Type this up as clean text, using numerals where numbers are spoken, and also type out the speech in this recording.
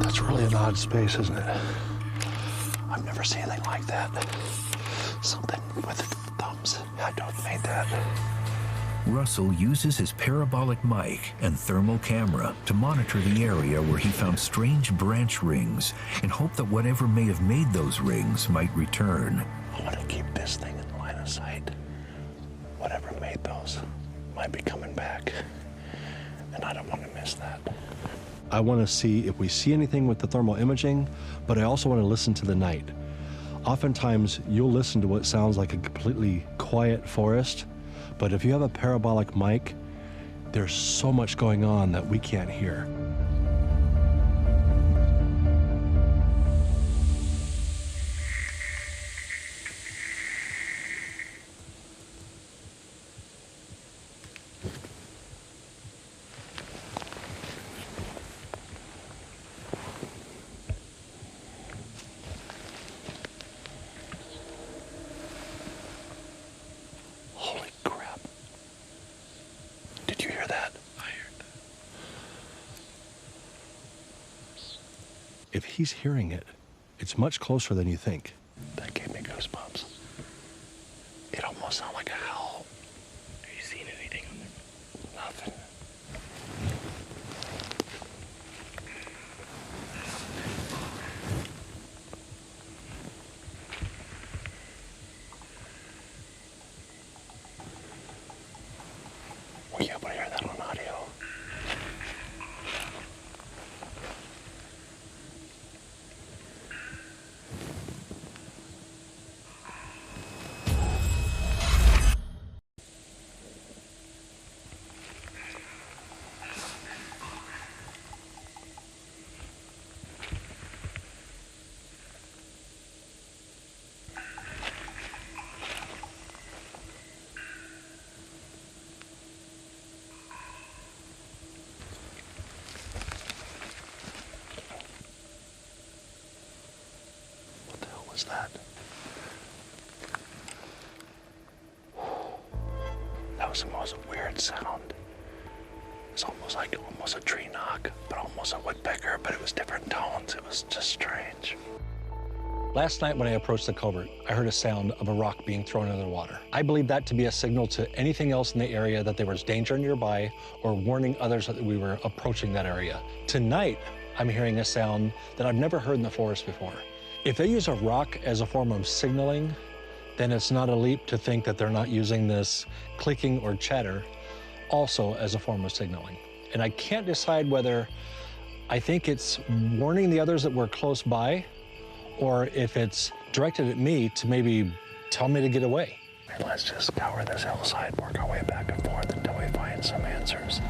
That's really an odd space, isn't it? I've never seen anything like that. Something with thumbs had to have made that. Russell uses his parabolic mic and thermal camera to monitor the area where he found strange branch rings in hope that whatever may have made those rings might return. I want to keep this thing in line of sight. Whatever made those might be coming back, and I don't want to miss that. I want to see if we see anything with the thermal imaging, but I also want to listen to the night. Oftentimes, you'll listen to what sounds like a completely quiet forest, but if you have a parabolic mic, there's so much going on that we can't hear. If he's hearing it, it's much closer than you think. That gave me goosebumps. It almost sounded like a howl. Have you seen anything on there? Nothing. Were you able to hear that on audio? That? That was the most weird sound. It's almost like a tree knock, but almost a woodpecker, but it was different tones. It was just strange. Last night when I approached the culvert, I heard a sound of a rock being thrown into the water. I believe that to be a signal to anything else in the area that there was danger nearby or warning others that we were approaching that area. Tonight, I'm hearing a sound that I've never heard in the forest before. If they use a rock as a form of signaling, then it's not a leap to think that they're not using this clicking or chatter also as a form of signaling. And I can't decide whether I think it's warning the others that we're close by, or if it's directed at me to maybe tell me to get away. And let's just scour this hillside, work our way back and forth until we find some answers.